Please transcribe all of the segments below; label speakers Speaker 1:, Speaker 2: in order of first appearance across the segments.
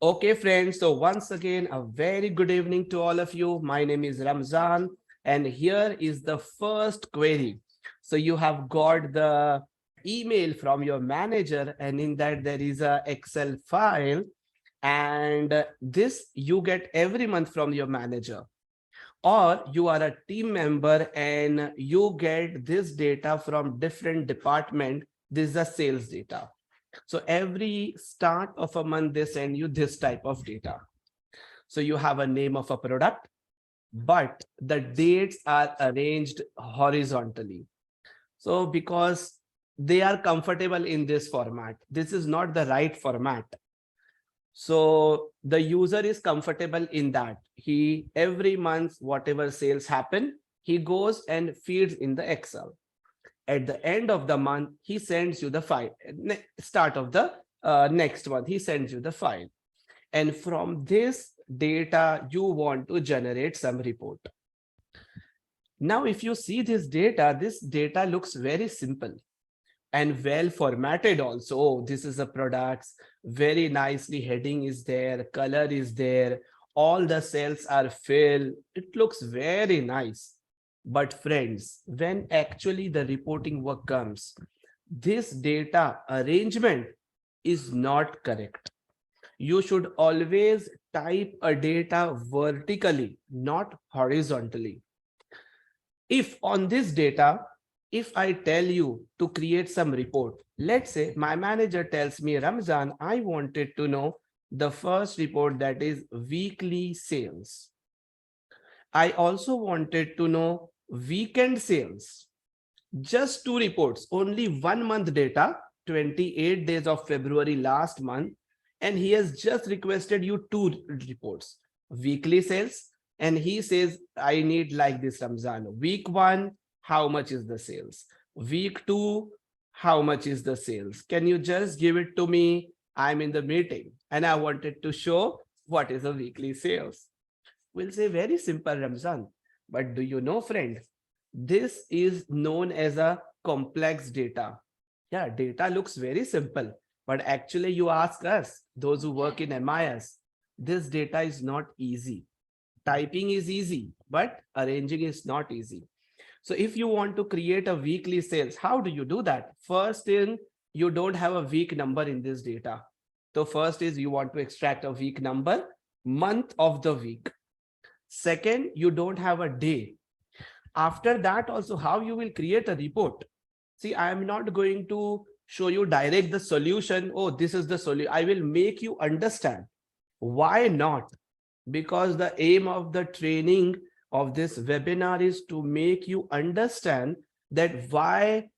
Speaker 1: Okay, friends. So once again, a very good evening to all of you. My name is Ramzan, and here is the first query. So you have got the email from your manager, and in that there is a Excel file, and this you get every month from your manager. Or you are a team member and you get this data from different department. This is the sales data. So every start of a month, they send you this type of data. So you have a name of a product, but the dates are arranged horizontally. So because they are comfortable in this format, this is not the right format. So the user is comfortable in that. He every month, whatever sales happen, he goes and feeds in the Excel. At the end of the month, he sends you the file. Start of the next month, he sends you the file. And from this data, you want to generate some report. Now, if you see this data looks very simple and well formatted also. Oh, this is a products, very nicely heading is there, color is there, all the cells are filled. It looks very nice. But friends, when actually the reporting work comes, this data arrangement is not correct. You should always type a data vertically, not horizontally. If on this data, if I tell you to create some report, let's say my manager tells me, Ramzan, I wanted to know the first report, that is weekly sales. I also wanted to know weekend sales. Just two reports, only 1 month data, 28 days of February last month. And he has just requested you two reports, weekly sales. And he says, I need like this, Ramzan. Week one, how much is the sales? Week two, how much is the sales? Can you just give it to me? I'm in the meeting and I wanted to show what is a weekly sales. We'll say very simple, Ramzan. But do you know, friend, this is known as a complex data. Yeah, data looks very simple, but actually you ask us, those who work in MIS, this data is not easy. Typing is easy, but arranging is not easy. So if you want to create a weekly sales, how do you do that? First in, you don't have a week number in this data. So first is you want to extract a week number, month of the week. Second, you don't have a day. After that also, how you will create a report? See, I am not going to show you direct the solution. Oh, this is the solution. I will make you understand. Why not? Because the aim of the training of this webinar is to make you understand that why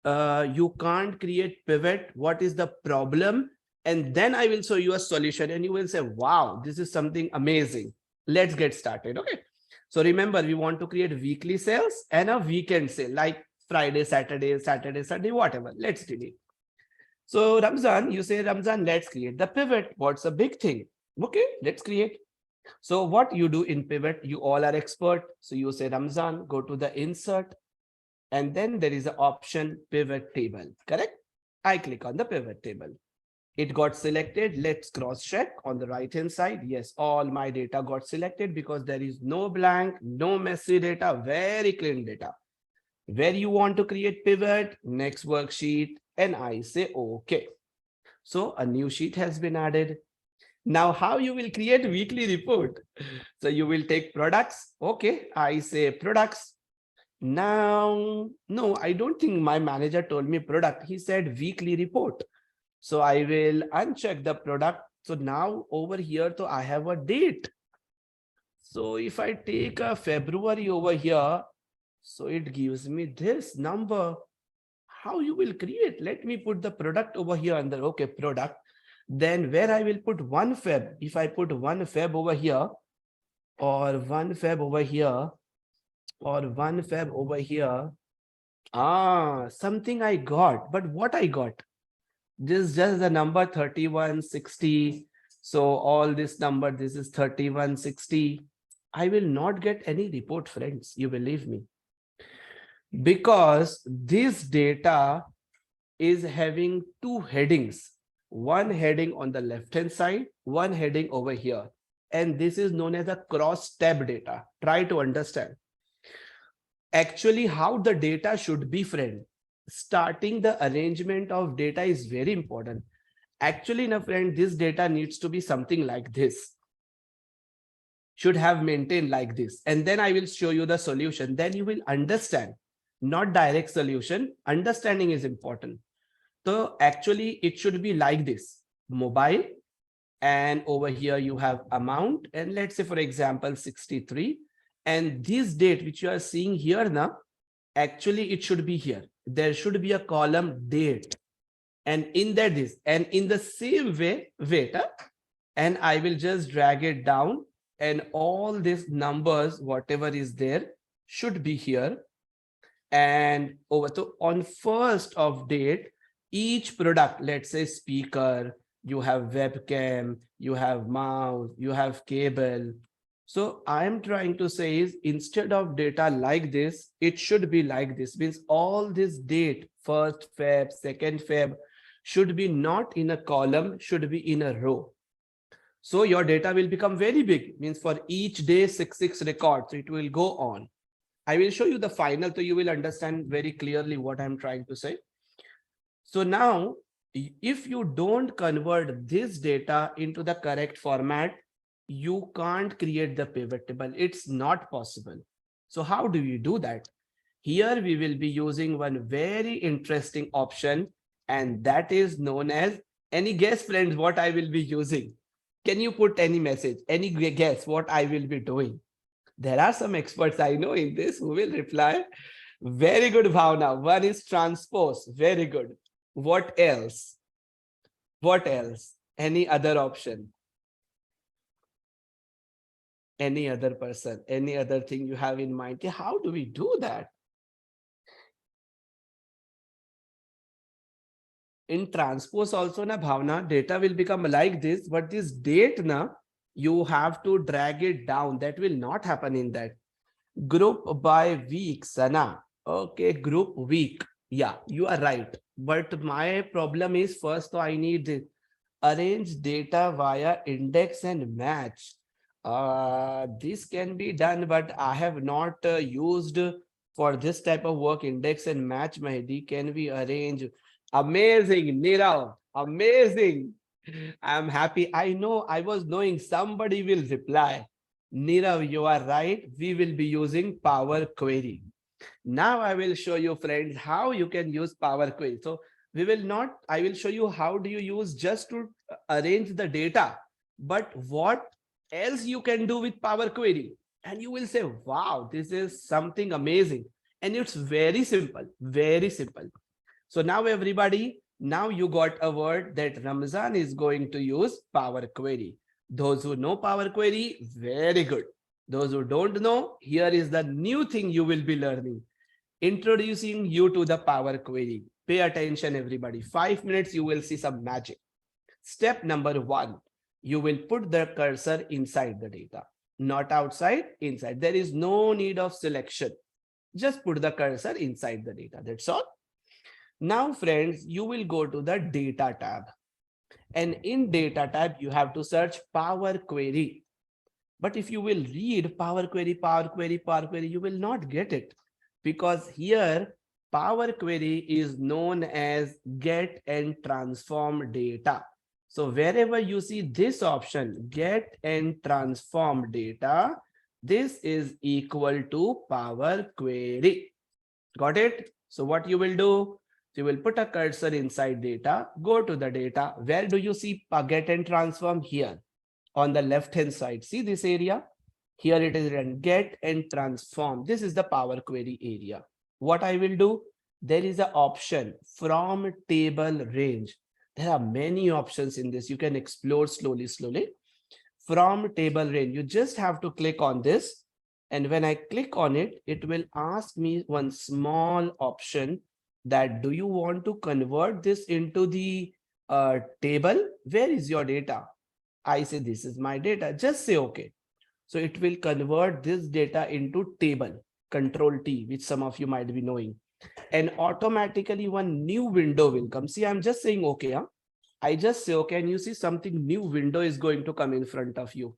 Speaker 1: you can't create pivot, what is the problem, and then I will show you a solution and you will say, wow, this is something amazing. Let's get started. Okay. So remember, we want to create weekly sales and a weekend sale, like Friday, Saturday, Saturday, Sunday, whatever. Let's delete. So Ramzan, you say, Ramzan, let's create the pivot. What's a big thing? Okay, let's create. So what you do in pivot, you all are expert. So you say, Ramzan, go to the insert, and then there is an option pivot table, correct? I click on the pivot table. It got selected. Let's cross check on the right hand side. Yes, all my data got selected because there is no blank, no messy data, very clean data. Where you want to create pivot, next worksheet, and I say okay. So a new sheet has been added. Now how you will create weekly report? So you will take products. Okay, I say products. Now, no, I don't think my manager told me product. He said weekly report. So I will uncheck the product. So now over here, so I have a date. So if I take a February over here, so it gives me this number. How you will create? Let me put the product over here under, okay, product. Then where I will put 1 Feb. If I put 1 Feb over here, or 1 Feb over here, or 1 Feb over here, something I got. But what I got? This is just the number 3160. So all this number, this is 3160. I will not get any report, friends. You believe me. Because this data is having two headings. one heading on the left hand side, one heading over here. And this is known as a cross tab data. Try to understand. Actually, how the data should be, friend. Starting the arrangement of data is very important. Actually, na friend, this data needs to be something like this. Should have maintained like this. And then I will show you the solution. Then you will understand. Not direct solution. Understanding is important. So actually, it should be like this. Mobile. And over here you have amount. And let's say, for example, 63. And this date which you are seeing here now, actually it should be here. There should be a column date. And in that is, and in the same way, wait, and I will just drag it down, and all these numbers, whatever is there, should be here. And over to on 1st of date, each product, let's say speaker, you have webcam, you have mouse, you have cable. So I am trying to say is, instead of data like this, it should be like this. Means all this date, 1st Feb, 2nd Feb, should be not in a column, should be in a row. So your data will become very big. Means for each day, 6 records, it will go on. I will show you the final, so you will understand very clearly what I'm trying to say. So now, if you don't convert this data into the correct format, you can't create the pivot table. It's not possible. So how do you do that? Here we will be using one very interesting option, and that is known as, any guess, friends, what I will be using? Can you put any message? Any guess what I will be doing? There are some experts I know in this who will reply. Very good, Bhavna. One is transpose. Very good. What else? What else? Any other option? Any other person? Any other thing you have in mind? How do we do that? In transpose also, na Bhavna, data will become like this, but this date, na, you have to drag it down. That will not happen in that. Group by week, Sana. Okay, group week. Yeah, you are right. But my problem is, first, so I need this. Arrange data via index and match. This can be done, but I have not used for this type of work index and match. Mahdi, can we arrange? Amazing, Nirav. Amazing. I'm happy. I know, I was knowing somebody will reply. Nirav, you are right. We will be using Power Query. Now I will show you, friends, how you can use Power Query. So we will not, I will show you how do you use just to arrange the data, but what else you can do with Power Query. And you will say, wow, this is something amazing. And it's very simple, very simple. So now everybody, now you got a word that Ramzan is going to use Power Query. Those who know Power Query, very good. Those who don't know, here is the new thing you will be learning. Introducing you to the Power Query. Pay attention, everybody. 5 minutes, you will see some magic. Step number 1, you will put the cursor inside the data. Not outside, inside. There is no need of selection. Just put the cursor inside the data. That's all. Now, friends, you will go to the Data tab. And in Data tab, you have to search Power Query. But if you will read Power Query, Power Query, Power Query, you will not get it. Because here, Power Query is known as Get and Transform Data. So wherever you see this option, Get and Transform Data, this is equal to Power Query. Got it? So what you will do? You will put a cursor inside data, go to the data. Where do you see Get and Transform? Here on the left hand side. See this area? Here it is written Get and Transform. This is the Power Query area. What I will do? There is an option from table range. There are many options in this. You can explore slowly. From table range, you just have to click on this. And when I click on it, it will ask me one small option that do you want to convert this into the table? Where is your data? I say this is my data. Just say okay. So it will convert this data into table. Control T, which some of you might be knowing. And automatically one new window will come. See, I'm just saying okay. Huh? I just say, okay, and you see something new window is going to come in front of you.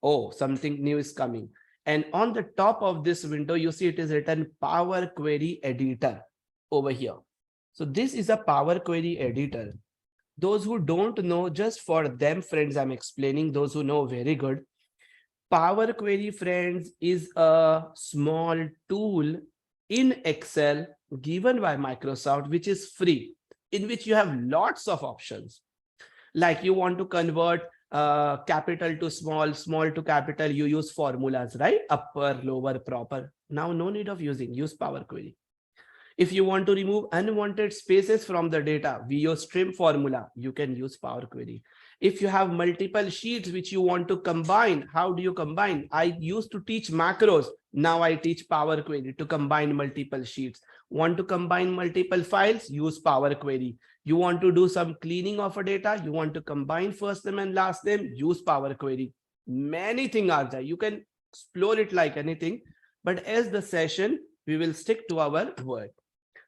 Speaker 1: Oh, something new is coming. And on the top of this window, you see it is written Power Query Editor over here. So this is a Power Query Editor. Those who don't know, just for them, friends, I'm explaining. Those who know, very good. Power Query, friends, is a small tool in Excel given by Microsoft, which is free, in which you have lots of options. Like you want to convert capital to small, small to capital, you use formulas, right? Upper, lower, proper. Now, no need of use Power Query. If you want to remove unwanted spaces from the data, we use trim formula. You can use Power Query. If you have multiple sheets which you want to combine, how do you combine? I used to teach macros. Now I teach Power Query to combine multiple sheets. Want to combine multiple files? Use Power Query. You want to do some cleaning of a data? You want to combine first name and last name? Use Power Query. Many things are there. You can explore it like anything. But as the session, we will stick to our word.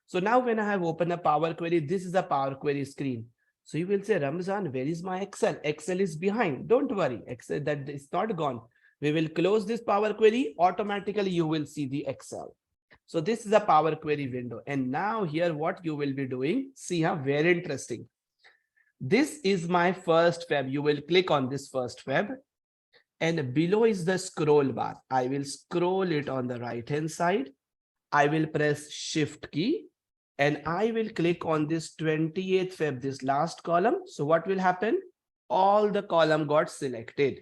Speaker 1: So now when I have opened a Power Query, this is a Power Query screen. So you will say, Ramzan, where is my Excel? Excel is behind. Don't worry, Excel, that is not gone. We will close this Power Query. Automatically, you will see the Excel. So this is a Power Query window. And now here, what you will be doing, see how very interesting. This is my first web. You will click on this first web. And below is the scroll bar. I will scroll it on the right-hand side. I will press Shift key. And I will click on this 28th Feb, this last column. So what will happen? All the column got selected.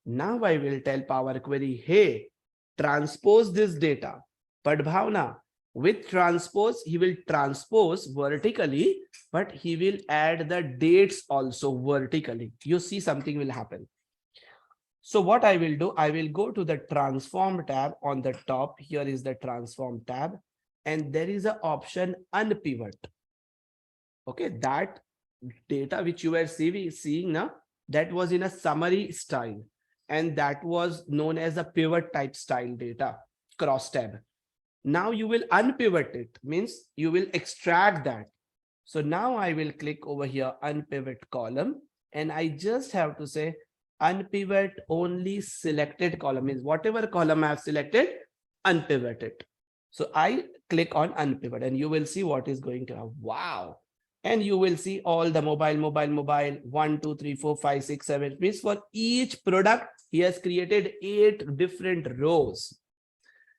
Speaker 1: Now I will tell Power Query, hey, transpose this data. But Bhavna, with transpose, he will transpose vertically, but he will add the dates also vertically. You see something will happen. So what I will do, I will go to the transform tab on the top. Here is the transform tab. And there is an option unpivot. Okay, that data which you were seeing now, that was in a summary style. And that was known as a pivot type style data, cross tab. Now you will unpivot it, means you will extract that. So now I will click over here, unpivot column. And I just have to say unpivot only selected column, means whatever column I have selected, unpivot it. So I click on unpivot and you will see what is going to happen. Wow. And you will see all the mobile, 1, 2, 3, 4, 5, 6, 7. Means for each product, he has created 8 different rows.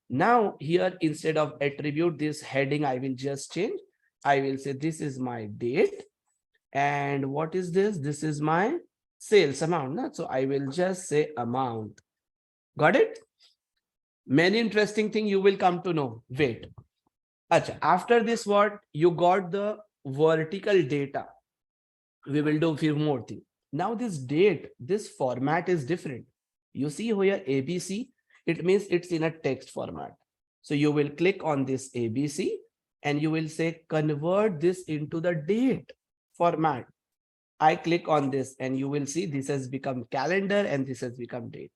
Speaker 1: Now here, instead of attribute, this heading, I will just change. I will say this is my date. And what is this? This is my sales amount. No? So I will just say amount. Got it? Many interesting thing you will come to know. Wait. Achha, after this, what you got the vertical data. We will do a few more things. Now this date, this format is different. You see here ABC, it means it's in a text format. So you will click on this ABC and you will say convert this into the date format. I click on this and you will see this has become calendar and this has become date.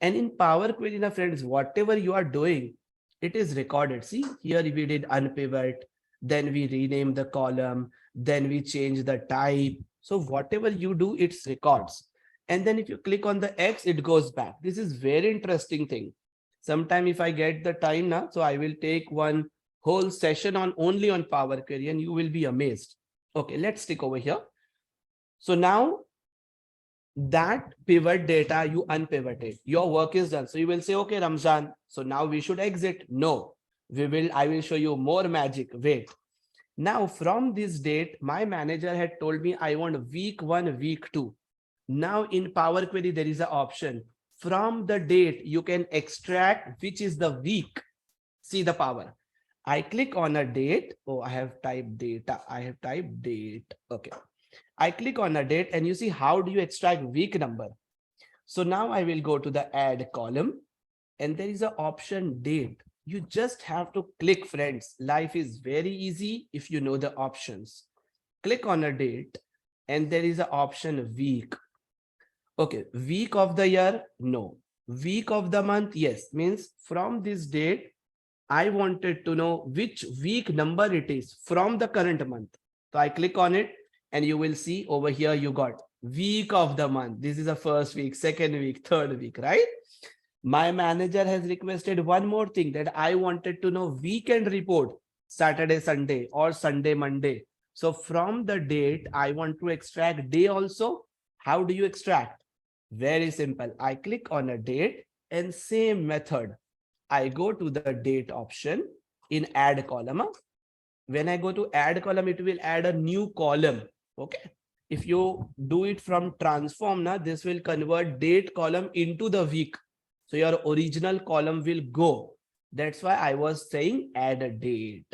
Speaker 1: And in Power Query, now friends, whatever you are doing, it is recorded. See, here we did unpivot, then we rename the column, then we change the type. So whatever you do, it's records. And then if you click on the X, it goes back. This is very interesting thing. Sometime if I get the time now, so I will take one whole session on only on Power Query and you will be amazed. Okay, let's stick over here. So now that pivot data, you unpivoted, your work is done. So you will say, okay, Ramzan, so now we should exit. No, I will show you more magic. Wait. Now from this date, my manager had told me I want week 1, week 2. Now in Power Query, there is an option. From the date, you can extract which is the week. See the power. I click on a date. Oh, I have typed data. I have typed date. Okay. I click on a date and you see how do you extract week number. So now I will go to the add column and there is an option date. You just have to click, friends. Life is very easy if you know the options. Click on a date and there is an option week. Okay, week of the year, no. Week of the month, yes. Means from this date, I wanted to know which week number it is from the current month. So I click on it And you will see over here, you got week of the month. This is the first week, second week, third week, right? My manager has requested one more thing, that I wanted to know weekend report, Saturday, Sunday, or Sunday, Monday. So from the date, I want to extract day also. How do you extract? Very simple. I click on a date and same method. I go to the date option in add column. When I go to add column, it will add a new column. Okay. If you do it from transform, now this will convert date column into the week. So your original column will go. That's why I was saying add a date.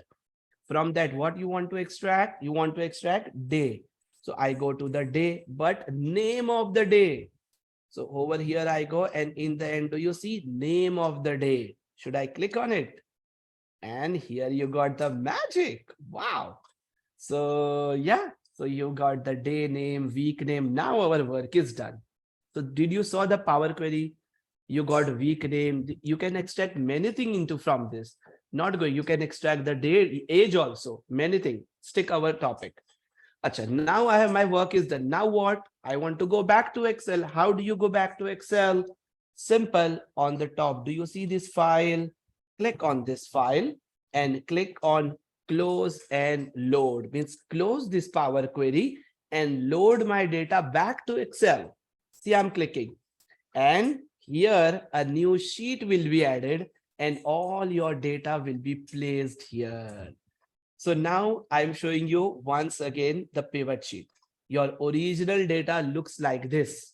Speaker 1: From that, what you want to extract? You want to extract day. So I go to the day, but name of the day. So over here I go, and in the end, do you see name of the day? Should I click on it? And here you got the magic. Wow. So yeah, so you got the day name, week name. Now our work is done. So did you saw the Power Query? You got week name. You can extract many things into from this. Not going. You can extract the day, age also. Many things. Stick our topic. Acha, now I have my work is done. Now what? I want to go back to Excel. How do you go back to Excel? Simple. On the top, do you see this file? Click on this file and click on close and load. Means close this Power Query and load my data back to Excel. See, I'm clicking. And here a new sheet will be added and all your data will be placed here. So now I'm showing you once again the pivot sheet. Your original data looks like this,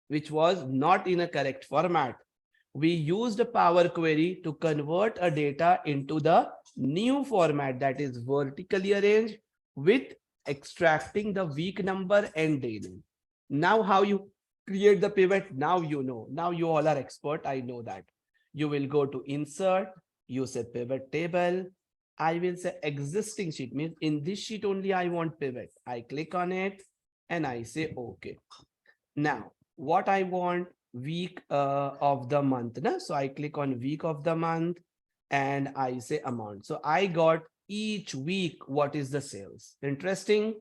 Speaker 1: which was not in a correct format. We used a Power Query to convert a data into the new format, that is vertically arranged with extracting the week number and day name. Now how you create the pivot? Now you know. Now you all are expert. I know that. You will go to insert, you say pivot table. I will say existing sheet, means in this sheet only I want pivot. I click on it and I say okay. Now what I want, week of the month. Na? So I click on week of the month and I say amount. So I got each week what is the sales. Interesting.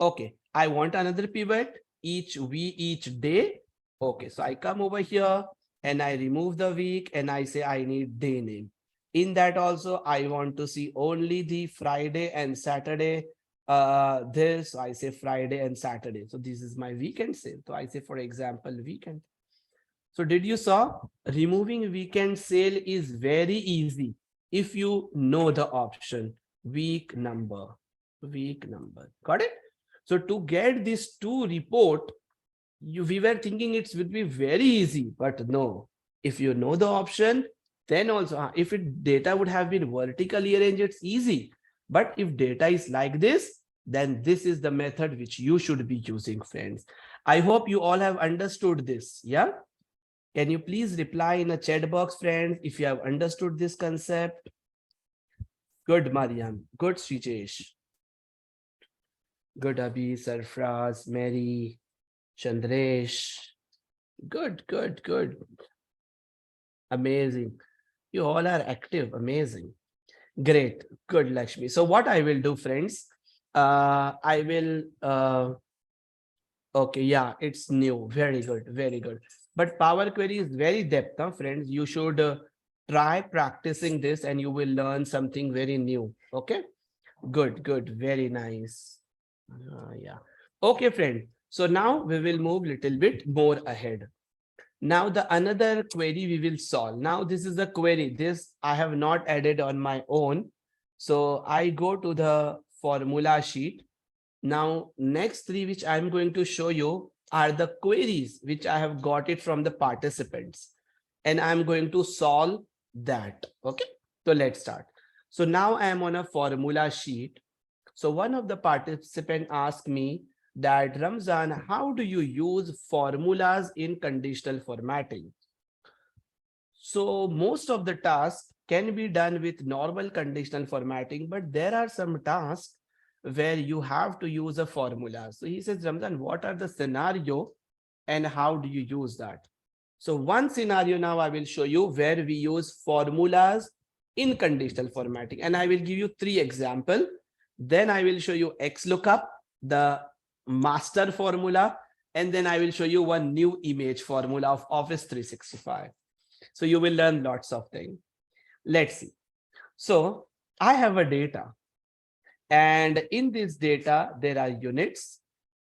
Speaker 1: Okay, I want another pivot, each week, each day. Okay, so I come over here and I remove the week and I say I need day name. In that also, I want to see only the Friday and Saturday. This I say Friday and Saturday. So this is my weekend sale. So I say, for example, weekend. So did you saw removing weekend sale is very easy if you know the option week number. Got it? So to get this to report, we were thinking it would be very easy, but no. If you know the option, then also if data would have been vertically arranged, it's easy. But if data is like this, then this is the method which you should be using, friends. I hope you all have understood this. Yeah. Can you please reply in a chat box, friends, if you have understood this concept? Good, Mariam. Good, Srijesh. Good, Abhi, Sarfraz, Mary, Chandresh. Good. Amazing. You all are active. Amazing. Great. Good, Lakshmi. So what I will do, friends, I will, okay, yeah, it's new. Very good. But Power Query is very depth, huh, friends. You should try practicing this and you will learn something very new. Okay. Good. Very nice. Yeah. Okay, friend. So now we will move a little bit more ahead. Now the another query we will solve. Now this is the query. This I have not added on my own. So I go to the formula sheet. Now next three which I'm going to show you are the queries which I have got it from the participants. And I'm going to solve that. Okay. So let's start. So now I am on a formula sheet. So one of the participants asked me that, Ramzan, how do you use formulas in conditional formatting? So most of the tasks can be done with normal conditional formatting, but there are some tasks where you have to use a formula. So he says, Ramzan, what are the scenario and how do you use that? So one scenario now I will show you where we use formulas in conditional formatting, and I will give you three examples. Then I will show you Xlookup, the master formula, and then I will show you one new image formula of Office 365. So you will learn lots of things. Let's see. So I have a data, and in this data, there are units.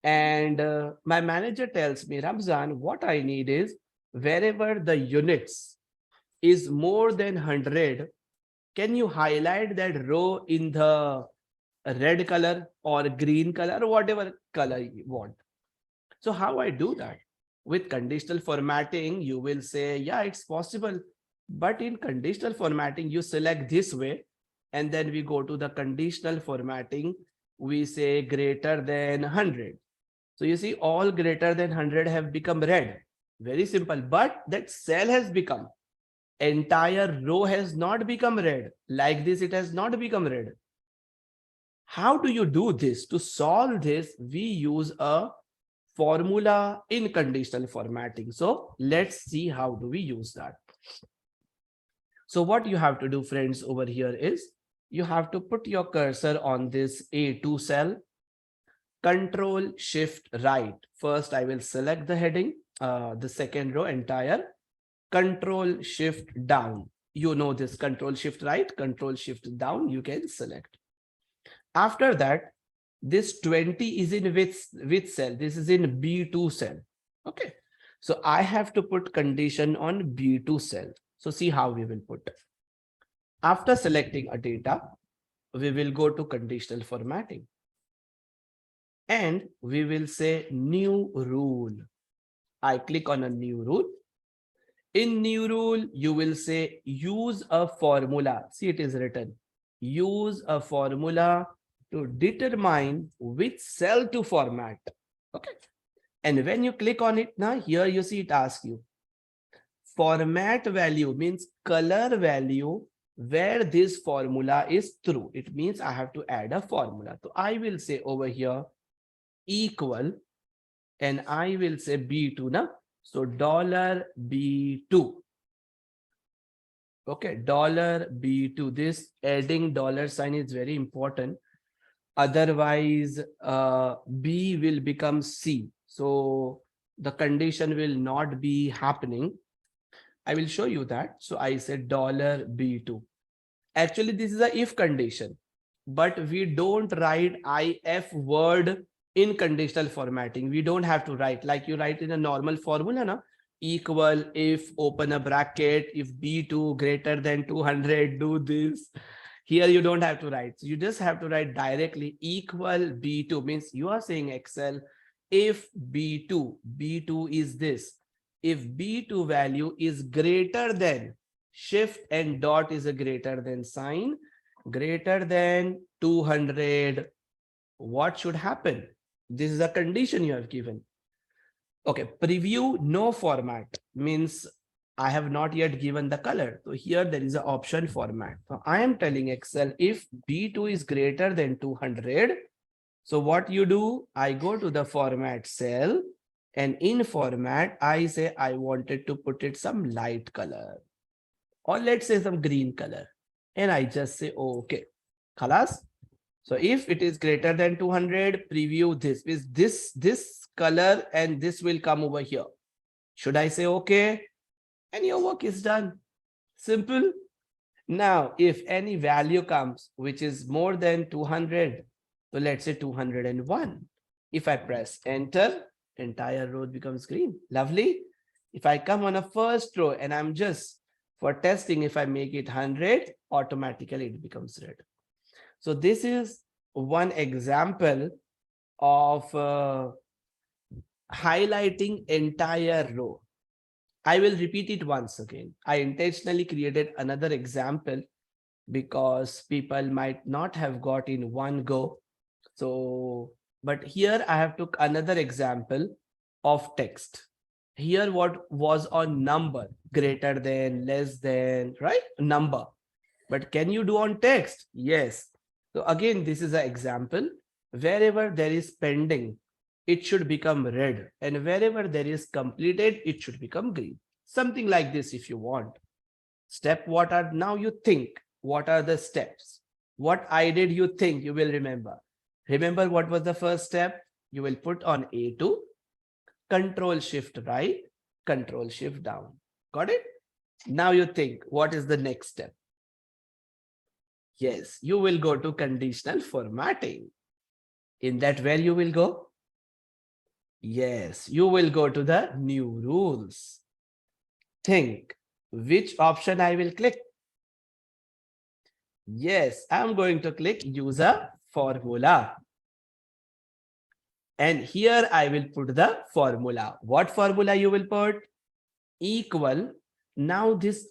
Speaker 1: And my manager tells me, Ramzan, what I need is wherever the units is more than 100, can you highlight that row in the red color or green color or whatever color you want? So how I do that? With conditional formatting, you will say, yeah, it's possible. But in conditional formatting, you select this way, and then we go to the conditional formatting. We say greater than 100. So you see all greater than 100 have become red. Very simple. But that cell has become, entire row has not become red. Like this, it has not become red. How do you do this? To solve this, we use a formula in conditional formatting. So let's see how do we use that. So what you have to do, friends, over here is you have to put your cursor on this A2 cell, Control Shift right. First, I will select the heading, the second row entire, Control Shift down. You know this, Control Shift right, Control Shift down, you can select. After that, this 20 is in which cell? This is in B2 cell. Okay. So I have to put condition on B2 cell. So see how we will put. After selecting a data, we will go to conditional formatting. And we will say new rule. I click on a new rule. In new rule, you will say use a formula. See, it is written. Use a formula to determine which cell to format. Okay. And when you click on it now, here you see it asks you. Format value means color value where this formula is true. It means I have to add a formula. So I will say over here equal, and I will say B2 now. So $B2. Okay, $B2. This adding dollar sign is very important. Otherwise, B will become C. So the condition will not be happening. I will show you that. So I said $B2. Actually, this is a if condition, but we don't write if word in conditional formatting. We don't have to write like you write in a normal formula, na? Equal, if, open a bracket, if B2 greater than 200, do this. Here you don't have to write. So you just have to write directly equal B2 means you are saying Excel, if B2 is this. If B2 value is greater than, shift and dot is a greater than sign, greater than 200, what should happen? This is a condition you have given. Okay, preview no format means I have not yet given the color. So here there is an option format. So I am telling Excel if B2 is greater than 200. So what you do, I go to the format cell, and in format, I say I wanted to put it some light color, or let's say some green color. And I just say, oh, okay, khalas. So if it is greater than 200, preview this is this color, and this will come over here. Should I say okay? And your work is done. Simple. Now, if any value comes which is more than 200, so let's say 201. If I press enter, entire row becomes green. Lovely. If I come on a first row and I'm just for testing, if I make it 100, automatically it becomes red. So this is one example of highlighting entire row. I will repeat it once again. I intentionally created another example because people might not have got in one go. So, but here I have took another example of text. Here what was on number, greater than, less than, right? Number. But can you do on text? Yes. So again, this is an example. Wherever there is pending, it should become red. And wherever there is completed, it should become green. Something like this if you want. Step, what are, now you think, what are the steps? What I did, you think you will remember. Remember what was the first step? You will put on A2, Control Shift right, Control Shift down. Got it? Now you think, what is the next step? Yes, you will go to conditional formatting. In that, where you will go? Yes, you will go to the new rules. Think, which option I will click? Yes, I'm going to click use a formula. And here I will put the formula. What formula you will put? Equal. Now this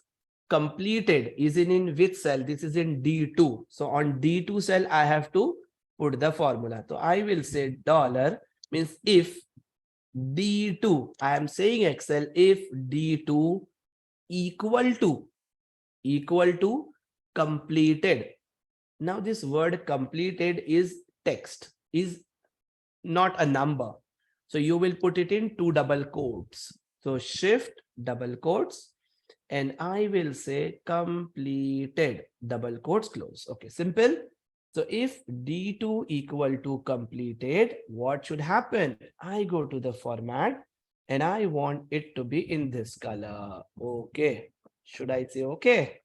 Speaker 1: completed is in which cell? This is in D2. So on D2 cell, I have to put the formula. So I will say dollar means if D2, I am saying Excel, if D2 equal to completed. Now this word completed is text, is not a number. So you will put it in 2 double quotes. So shift double quotes, and I will say completed double quotes close. Okay, simple. So if D2 equal to completed, what should happen? I go to the format and I want it to be in this color. Okay. Should I say okay?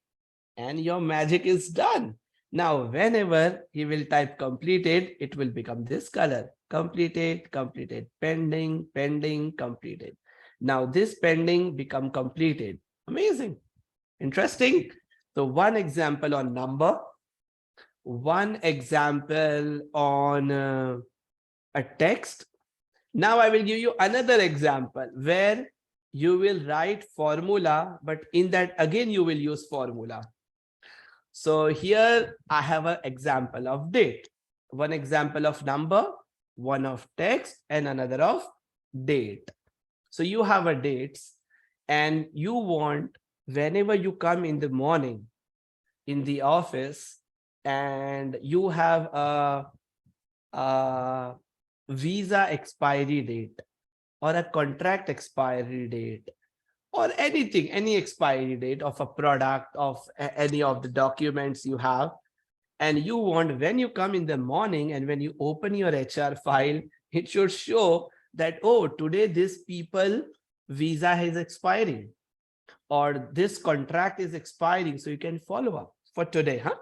Speaker 1: And your magic is done. Now, whenever he will type completed, it will become this color. Completed, completed, pending, pending, completed. Now this pending become completed. Amazing. Interesting. So one example on number, one example on a text. Now I will give you another example where you will write formula, but in that again you will use formula. So here I have an example of date, one example of number, one of text, and another of date. So you have a dates, and you want whenever you come in the morning in the office and you have a visa expiry date or a contract expiry date or anything, any expiry date of a product, of any of the documents you have, and you want when you come in the morning and when you open your HR file, it should show that, oh, today this people visa is expiring or this contract is expiring. So you can follow up for today, huh?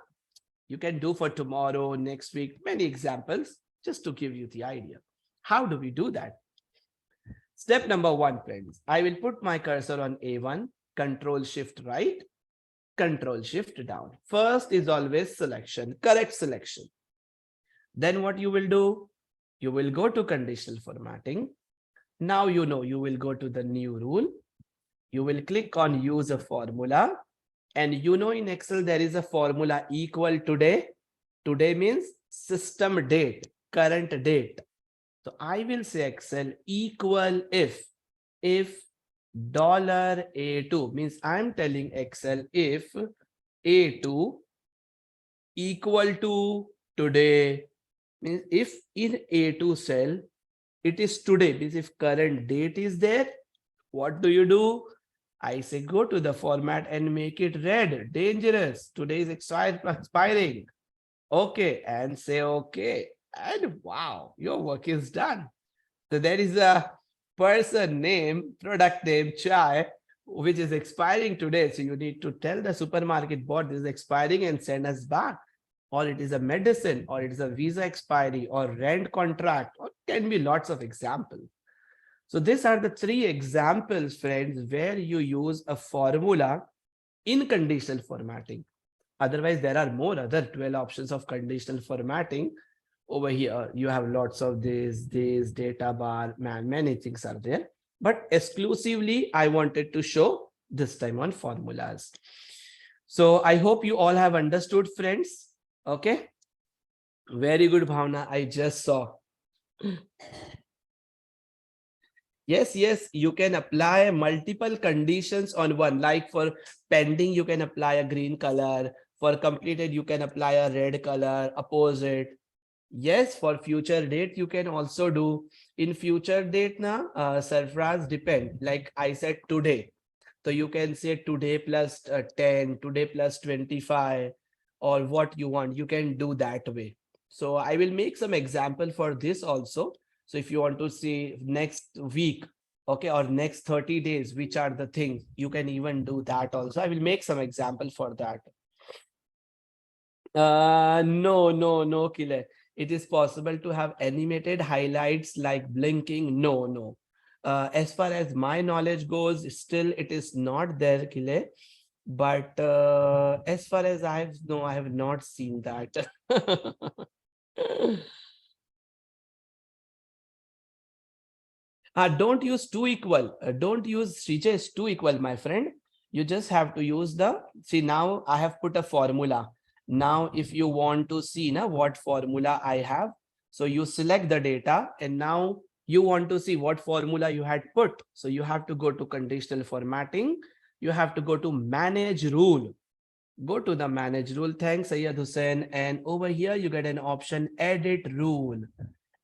Speaker 1: You can do for tomorrow, next week, many examples, just to give you the idea. How do we do that? Step number 1, friends, I will put my cursor on A1, Control Shift right, Control Shift down. First is always selection, correct selection. Then what you will do? You will go to conditional formatting. Now you know you will go to the new rule. You will click on use a formula. And you know in Excel there is a formula equal today. Today means system date, current date. So I will say Excel equal if $A2 means I'm telling Excel if A2 equal to today, means if in A2 cell it is today, means if current date is there, what do? I say go to the format and make it red, dangerous, today is expiring. Okay, and say okay, and wow, your work is done. So there is a person name, product name, chai, which is expiring today. So you need to tell the supermarket bot this is expiring and send us back. Or it is a medicine, or it is a visa expiry, or rent contract, or can be lots of examples. So these are the 3 examples, friends, where you use a formula in conditional formatting. Otherwise, there are more other 12 options of conditional formatting. Over here, you have lots of this data bar, many things are there. But exclusively, I wanted to show this time on formulas. So I hope you all have understood, friends. Okay. Very good, Bhavna. I just saw. Yes, you can apply multiple conditions on one. Like for pending, you can apply a green color. For completed, you can apply a red color, opposite. Yes, for future date, you can also do. In future date, Sarfraz depend. Like I said today. So you can say today plus 10, today plus 25. or what you want, you can do that way. So I will make some example for this also. So if you want to see next week, okay, or next 30 days, which are the things, you can even do that also. I will make some example for that. No, Kile. It is possible to have animated highlights like blinking. No. As far as my knowledge goes, still it is not there, Kile. But as far as I have not seen that. Don't use two equal. Don't use Srijay two equal, my friend. You just have to use the, see now I have put a formula. Now, if you want to see now what formula I have, so you select the data and now you want to see what formula you had put. So you have to go to conditional formatting. You have to go to manage rule. Go to the manage rule. Thanks, Sayyid Hussain. And over here, you get an option edit rule.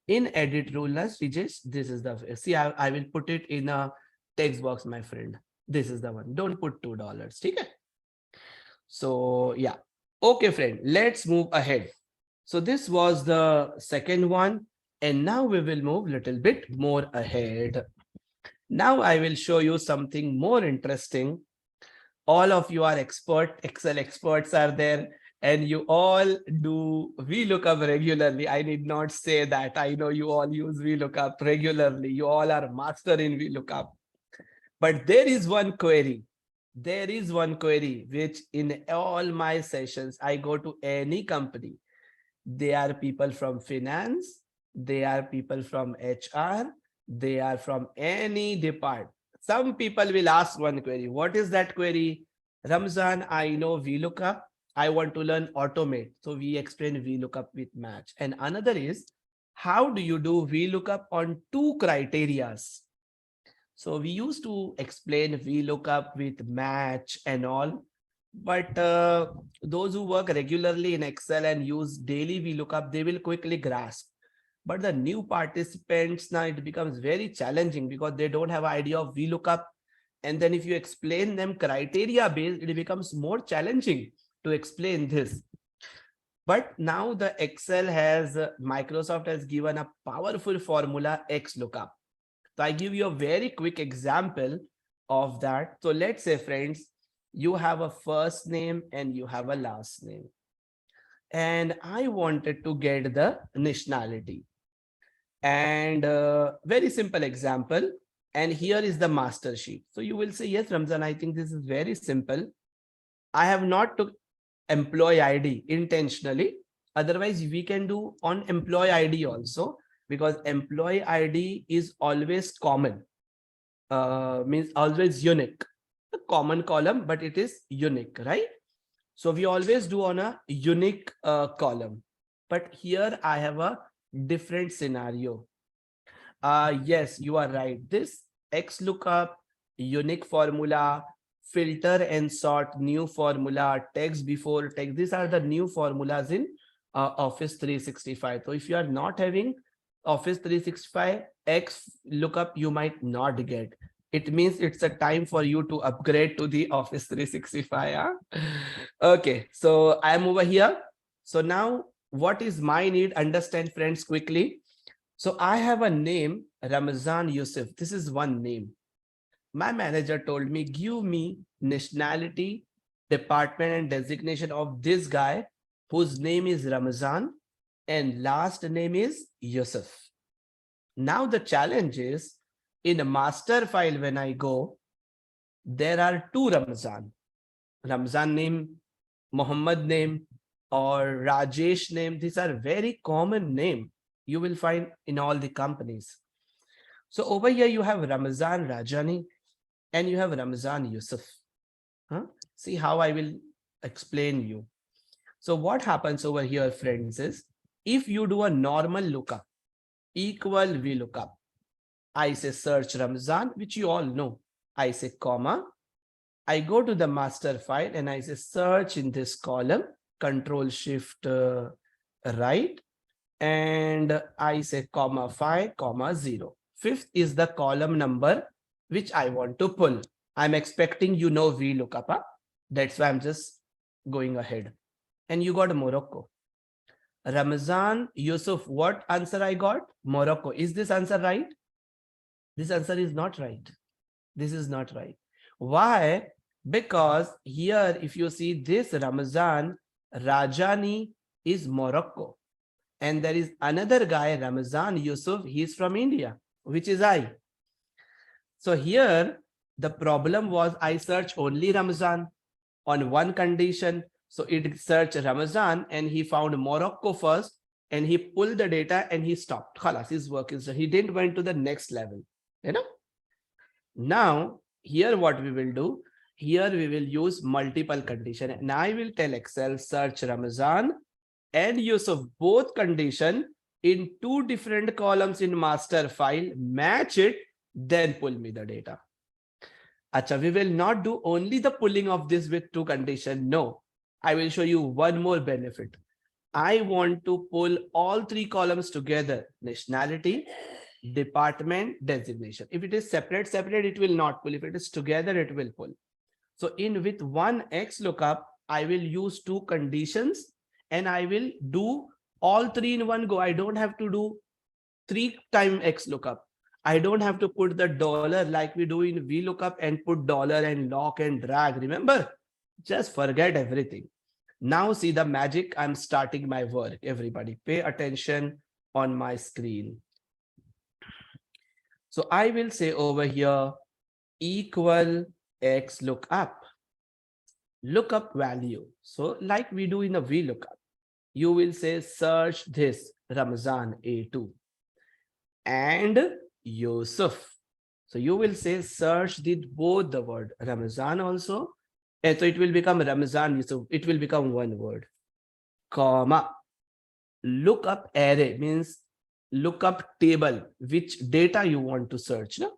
Speaker 1: In edit rule, Vijay, this is the, see, I will put it in a text box, my friend. This is the one. Don't put $2. Okay? So yeah. Okay, friend, let's move ahead. So this was the second one. And now we will move a little bit more ahead. Now I will show you something more interesting. All of you are Excel experts are there, and you all do VLOOKUP regularly. I need not say that. I know you all use VLOOKUP regularly. You all are master in VLOOKUP. But there is one query. There is one query which in all my sessions, I go to any company. They are people from finance. They are people from HR. They are from any department. Some people will ask one query. What is that query? Ramzan, I know VLOOKUP. I want to learn automate. So we explain VLOOKUP with match. And another is, how do you do VLOOKUP on two criterias? So we used to explain VLOOKUP with match and all. But those who work regularly in Excel and use daily VLOOKUP, they will quickly grasp. But the new participants, now it becomes very challenging because they don't have idea of VLOOKUP. And then if you explain them criteria based, it becomes more challenging to explain this. But now the Excel has, Microsoft has given a powerful formula Xlookup. So I give you a very quick example of that. So let's say, friends, you have a first name and you have a last name. And I wanted to get the nationality. And very simple example. And here is the master sheet. So you will say, yes, Ramzan, I think this is very simple. I have not took employee ID intentionally. Otherwise, we can do on employee ID also, because employee ID is always common, means always unique. A common column, but it is unique, right? So we always do on a unique column. But here I have a different scenario. Yes, you are right. This Xlookup, unique formula, filter and sort, new formula, text before text. These are the new formulas in Office 365. So if you are not having Office 365 Xlookup, you might not get. It means it's a time for you to upgrade to the Office 365. Huh? Okay, so I'm over here. So now what is my need? Understand, friends, quickly. So I have a name, Ramzan Yusuf. This is one name. My manager told me, give me nationality, department and designation of this guy whose name is Ramzan and last name is Yusuf. Now the challenge is, in a master file when I go, there are two Ramzan. Ramzan name, Muhammad name, or Rajesh name. These are very common name you will find in all the companies. So over here you have Ramzan Rajani and you have Ramzan Yusuf. See how I will explain you. So what happens over here, friends, is if you do a normal lookup, equal VLOOKUP, I say search Ramzan, which you all know. I say comma. I go to the master file and I say search in this column, Control Shift right. And I say comma 5, comma 0. Fifth is the column number which I want to pull. I'm expecting you know VLOOKUP. That's why I'm just going ahead. and you got Morocco. Ramzan, Yusuf, what answer I got? Morocco. Is this answer right? This answer is not right. This is not right. Why? Because here, if you see this Ramzan Rajani is Morocco. And there is another guy, Ramzan Yusuf, he's from India, which is I. So here, the problem was I search only Ramzan on one condition. So it searched Ramzan and he found Morocco first and he pulled the data and he stopped. Khalas, his work is done. He didn't went to the next level. You know? Now, here what we will do, here we will use multiple condition. And I will tell Excel search Ramzan and Yusuf both condition in two different columns in master file, match it, then pull me the data. Acha, we will not do only the pulling of this with two condition. No, I will show you one more benefit. I want to pull all three columns together: nationality, department, designation. If it is separate, it will not pull. If it is together, it will pull. So in with one Xlookup, I will use two conditions and I will do all three in one go. I don't have to do 3 times Xlookup. I don't have to put the dollar like we do in VLOOKUP and put dollar and lock and drag. Remember, just forget everything. Now see the magic. I'm starting my work. Everybody pay attention on my screen. So I will say over here equal Xlookup. Lookup value. So like we do in a VLOOKUP, you will say search this Ramzan A2 and Yusuf. So you will say search both the word Ramzan also. And so it will become Ramzan Yusuf. It will become one word. Comma. Lookup array means lookup table, which data you want to search. No?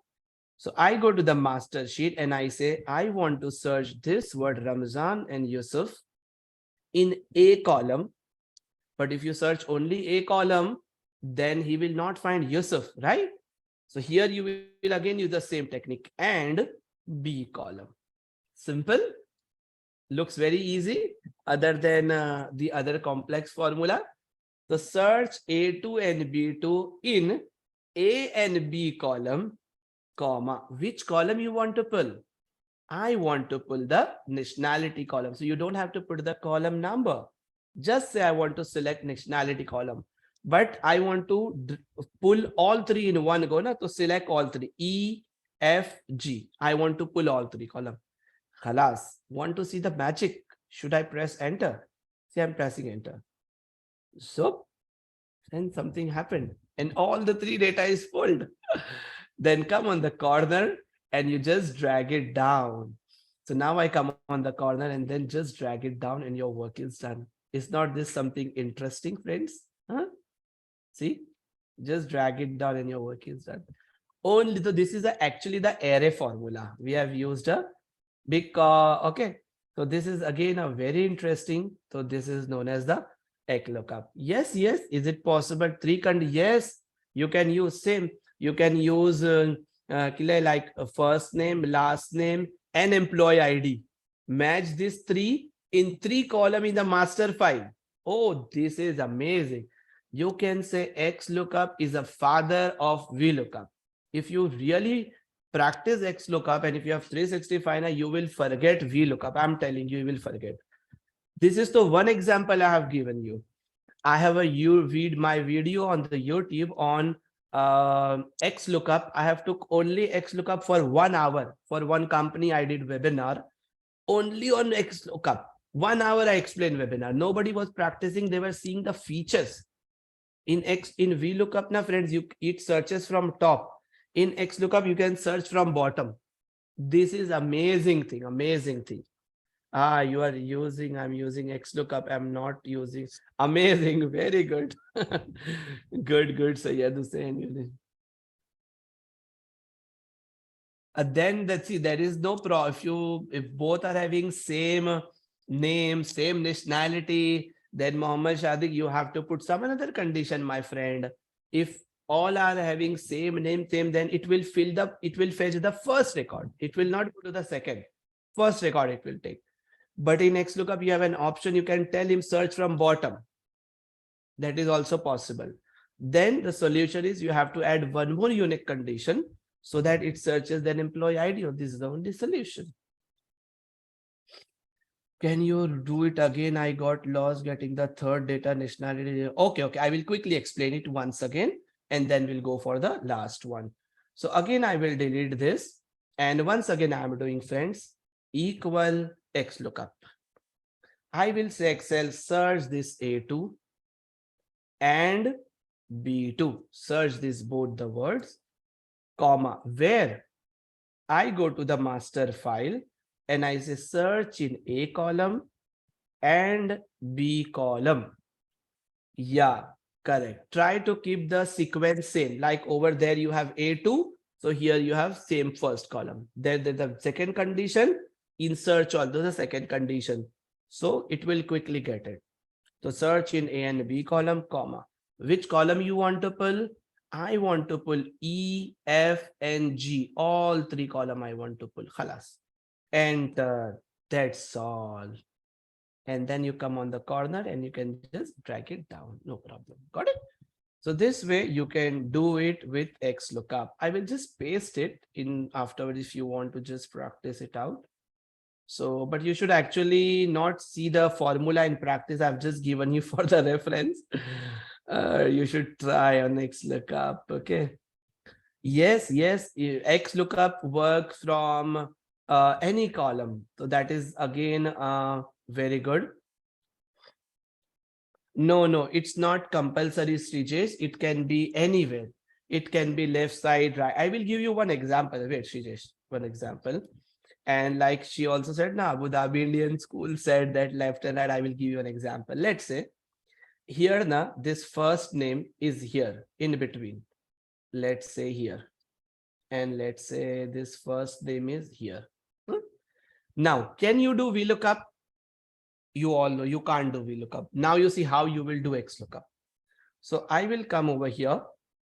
Speaker 1: So I go to the master sheet and I say, I want to search this word Ramzan and Yusuf in a column. But if you search only a column, then he will not find Yusuf, right? So here you will again use the same technique and B column. Simple. Looks very easy other than the other complex formula. So search A2 and B2 in A and B column, comma. Which column you want to pull? I want to pull the nationality column. So you don't have to put the column number. Just say I want to select nationality column. But I want to pull all three in one go. Na? To select all three. E, F, G. I want to pull all three column. Khalas. Want to see the magic? Should I press enter? See, I'm pressing enter. So, then something happened. And all the three data is pulled. Then come on the corner and you just drag it down. So now I come on the corner and then just drag it down and your work is done. Is not this something interesting, friends? Huh? See, just drag it down and your work is done. Only so this is actually the array formula. We have used a big, okay. So this is again a very interesting. So this is known as the Xlookup. Yes, yes. Is it possible? Yes, you can use same. You can use like first name, last name, and employee ID. Match these three in 3 column in the master file. Oh, this is amazing. You can say Xlookup is a father of VLOOKUP. If you really practice Xlookup and if you have 365, you will forget VLOOKUP. I'm telling you, you will forget. This is the one example I have given you. I have my video on the YouTube on Xlookup. I have took only Xlookup for 1 hour. For one company, I did webinar only on Xlookup. 1 hour I explained webinar. Nobody was practicing. They were seeing the features. In VLOOKUP, na friends, it searches from top. In Xlookup, you can search from bottom. This is amazing thing. Amazing thing. You are using, I'm using Xlookup. I'm not using. Amazing. Very good. Good. So yeah, then let's see, there is no if both are having same name, same nationality, then Muhammad Shadiq, you have to put some another condition, my friend. If all are having same name, then it will fetch the first record. It will not go to the second. First record it will take. But in Xlookup, you have an option. You can tell him search from bottom. That is also possible. Then the solution is you have to add one more unique condition so that it searches then employee ID. Or this is the only solution. Can you do it again? I got lost getting the third data nationality. Okay. I will quickly explain it once again, and then we'll go for the last one. So again, I will delete this. And once again, I'm doing friends equal Xlookup. I will say Excel search this A2 and B2. Search this both the words, comma, where I go to the master file and I say search in A column and B column. Yeah, correct. Try to keep the sequence same. Like over there you have A2. So here you have same first column. Then the second condition, insert also the second condition. So it will quickly get it. So search in A and B column, comma. Which column you want to pull? I want to pull E, F, and G. All three column I want to pull. Khalas. Enter. That's all. And then you come on the corner and you can just drag it down. No problem. Got it? So this way you can do it with Xlookup. I will just paste it in afterwards if you want to just practice it out. So, but you should actually not see the formula in practice. I've just given you for the reference. You should try on Xlookup. Okay. Yes. Xlookup works from any column. So that is again very good. No, it's not compulsory, Srijesh. It can be anywhere. It can be left side, right. I will give you one example. Wait, Srijesh, one example. And like she also said, now Abu Dhabi Indian school said that left and right. I will give you an example. Let's say here now this first name is here in between. Let's say here. And let's say this first name is here. Now, can you do VLOOKUP? You all know you can't do VLOOKUP. Now you see how you will do Xlookup. So I will come over here,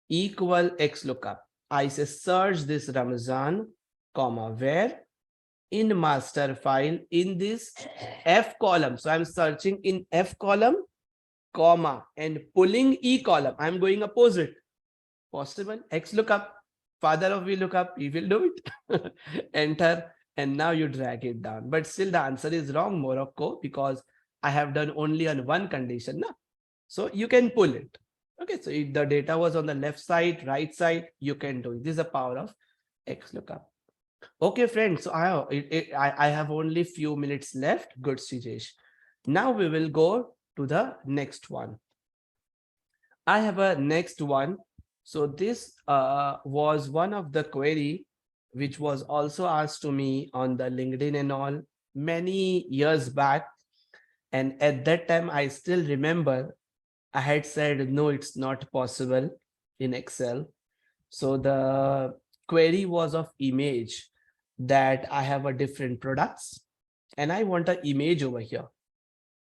Speaker 1: equal Xlookup. I say search this Ramzan, comma, where? In master file in this F column. So I'm searching in F column, comma, and pulling E column. I'm going opposite. Possible. Xlookup, father of VLOOKUP, he will do it. Enter. And now you drag it down. But still the answer is wrong, Morocco, because I have done only on one condition. No? So you can pull it. Okay, so if the data was on the left side, right side, you can do it. This is the power of Xlookup. Okay, friends, so I have only few minutes left. Good, Sijesh. Now we will go to the next one. I have a next one. So this was one of the query which was also asked to me on the LinkedIn and all many years back. And at that time, I still remember I had said, no, it's not possible in Excel. So the query was of image that I have a different products and I want an image over here.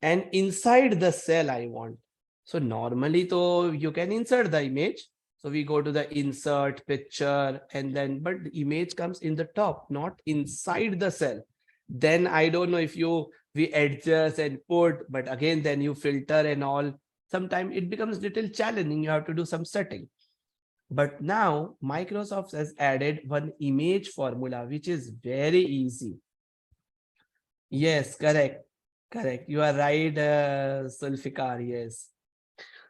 Speaker 1: And inside the cell I want. So normally though you can insert the image. So we go to the insert picture and then, but the image comes in the top, not inside the cell. Then I don't know if we adjust and put, but again, then you filter and all. Sometimes it becomes little challenging. You have to do some setting. But now Microsoft has added one image formula, which is very easy. Yes, correct. You are right, Sulfikar. Yes.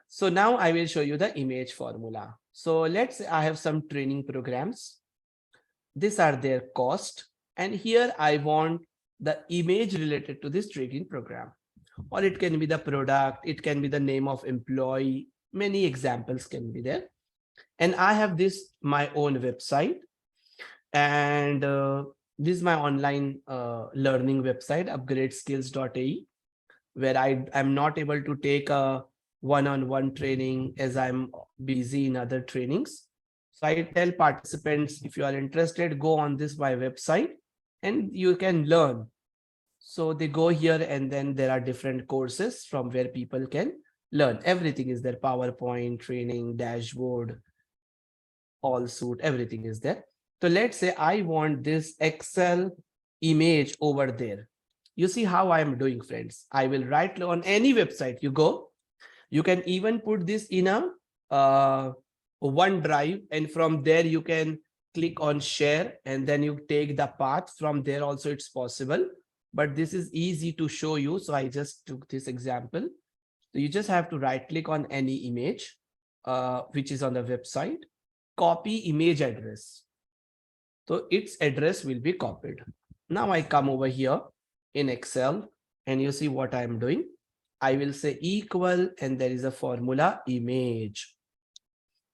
Speaker 1: So now I will show you the image formula. So let's say I have some training programs. These are their cost. And here I want the image related to this training program. Or it can be the product. It can be the name of employee. Many examples can be there. And I have this, my own website. And this is my online learning website, upgradeskills.ae, where I'm not able to take a one-on-one training as I'm busy in other trainings. So I tell participants, if you are interested, go on this my website and you can learn. So they go here and then there are different courses from where people can learn. Everything is there, PowerPoint, training, dashboard, all suit, everything is there. So let's say I want this Excel image over there. You see how I am doing, friends. I will write on any website you go. You can even put this in a OneDrive, and from there you can click on share, and then you take the path from there. Also, it's possible, but this is easy to show you. So I just took this example. So you just have to right click on any image which is on the website, copy image address. So its address will be copied. Now I come over here in Excel and you see what I am doing. I will say equal, and there is a formula image.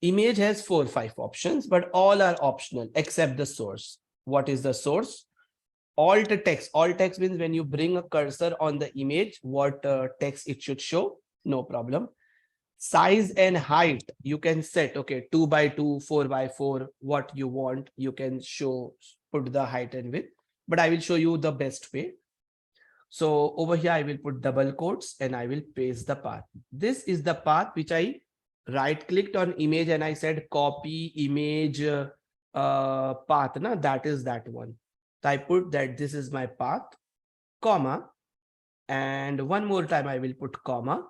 Speaker 1: Image has 4-5 options, but all are optional except the source. What is the source? Alt text. Alt text means when you bring a cursor on the image, what text it should show. No problem. Size and height, you can set, okay, 2x2, 4x4, what you want. You can show, put the height and width, but I will show you the best way. So over here, I will put double quotes and I will paste the path. This is the path which I right clicked on image and I said copy image path. Na? That is that one. So I put that this is my path, comma, and one more time I will put comma,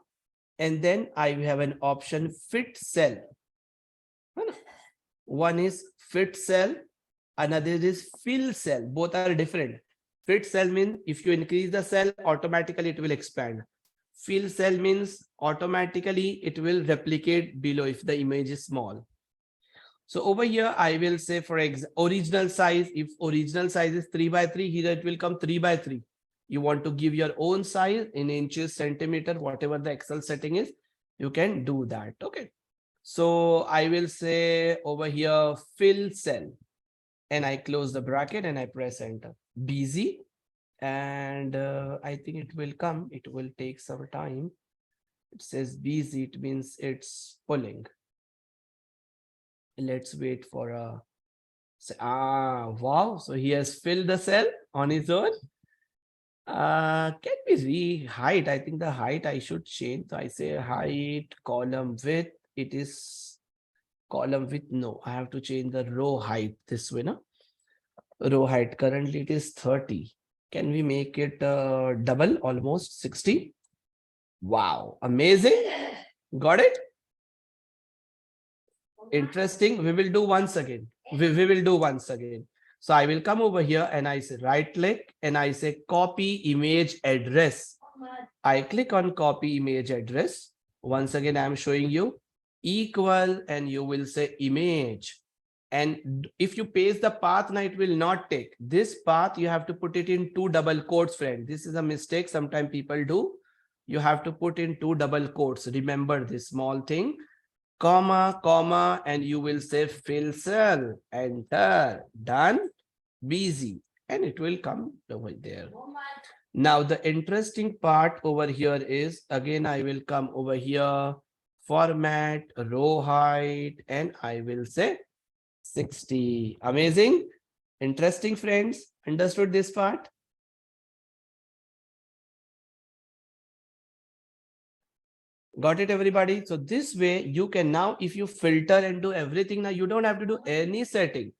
Speaker 1: and then I have an option fit cell. One is fit cell, another is fill cell. Both are different. Fit cell means if you increase the cell, automatically it will expand. Fill cell means automatically it will replicate below if the image is small. So over here, I will say for original size. If original size is 3x3, here it will come 3x3. You want to give your own size in inches, centimeter, whatever the Excel setting is, you can do that. Okay. So I will say over here, fill cell, and I close the bracket and I press enter. Busy. And I think it will come. It will take some time. It says busy. It means it's pulling. Let's wait for a. Wow. So he has filled the cell on his own. Can we height? I think the height I should change. So I say height, column width. It is column width. No, I have to change the row height this way. No? Row height currently it is 30. Can we make it double, almost 60? Wow, amazing. Got it? Interesting. We will do once again. We will do once again. So I will come over here and I say right click and I say copy image address. I click on copy image address. Once again, I am showing you equal and you will say image. And if you paste the path, now it will not take. This path, you have to put it in 2 double quotes, friend. This is a mistake sometimes people do. You have to put in 2 double quotes. Remember this small thing. Comma, comma, and you will say fill cell, enter, done, busy, and it will come over there. Now, the interesting part over here is, again, I will come over here, format, row height, and I will say 60. Amazing. Interesting, friends. Understood this part? Got it, everybody? So this way you can now, if you filter and do everything, now you don't have to do any setting.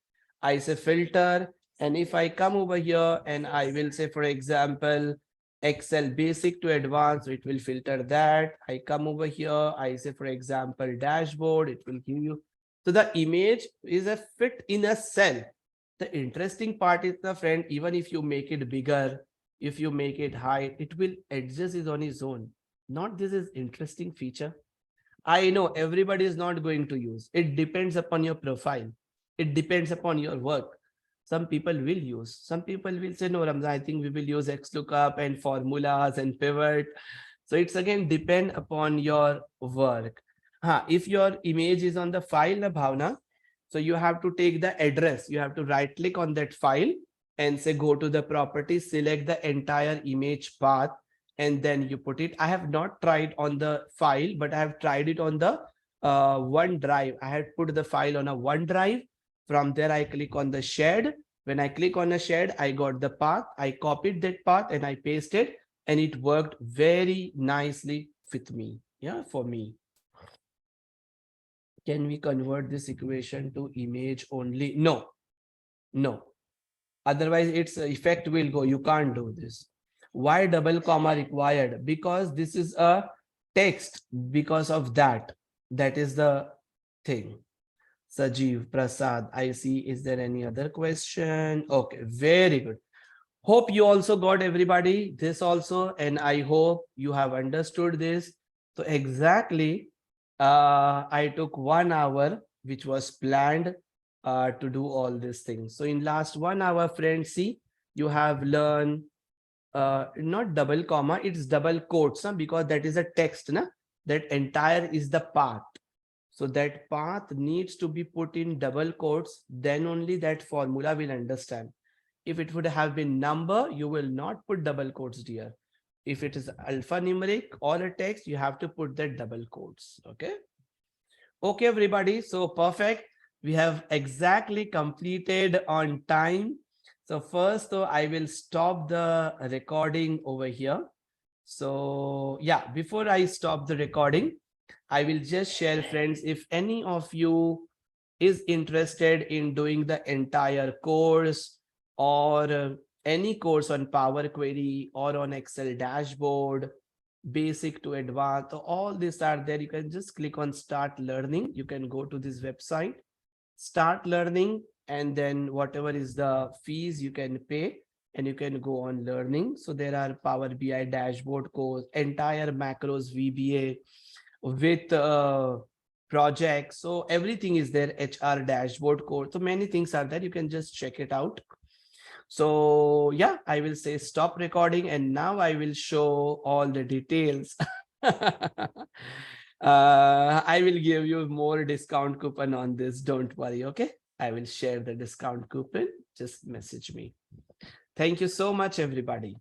Speaker 1: I say filter, and if I come over here and I will say, for example, Excel basic to advanced, it will filter that. I come over here, I say, for example, dashboard, it will give you. So the image is a fit in a cell. The interesting part is, the friend, even if you make it bigger, if you make it high, it will adjust it on its own. Not this is interesting feature. I know everybody is not going to use. It depends upon your profile. It depends upon your work. Some people will use. Some people will say, no, Ramzan, I think we will use Xlookup and formulas and pivot. So it's again depend upon your work. If your image is on the file, Bhavna, so you have to take the address. You have to right click on that file and say go to the properties, select the entire image path, and then you put it. I have not tried on the file, but I have tried it on the OneDrive. I had put the file on a OneDrive. From there, I click on the shared. When I click on a shared, I got the path. I copied that path and I pasted, and it worked very nicely with me. Yeah, for me. Can we convert this equation to image only? No, no. Otherwise, its effect will go. You can't do this. Why double comma required? Because this is a text. Because of that, that is the thing. Sajeev Prasad, I see. Is there any other question? Okay, very good. Hope you also got everybody this also, and I hope you have understood this. So exactly, I took 1 hour, which was planned to do all these things. So in last 1 hour, friends, see, you have learned not double comma, it's double quotes, because that is a text, na? That entire is the path. So that path needs to be put in double quotes, then only that formula will understand. If it would have been number, you will not put double quotes, dear. If it is alphanumeric or a text, you have to put that double quotes. Okay. Okay, everybody. So perfect. We have exactly completed on time. So first, though, I will stop the recording over here. So yeah, before I stop the recording, I will just share, friends, if any of you is interested in doing the entire course or any course on Power Query or on Excel dashboard, basic to advanced, so all these are there. You can just click on start learning. You can go to this website, start learning, and then whatever is the fees you can pay, and you can go on learning. So there are Power BI dashboard course, entire macros VBA with projects. So everything is there, HR dashboard course. So many things are there. You can just check it out. So yeah, I will say stop recording, and now I will show all the details. I will give you more discount coupon on this. Don't worry. Okay. I will share the discount coupon. Just message me. Thank you so much, everybody.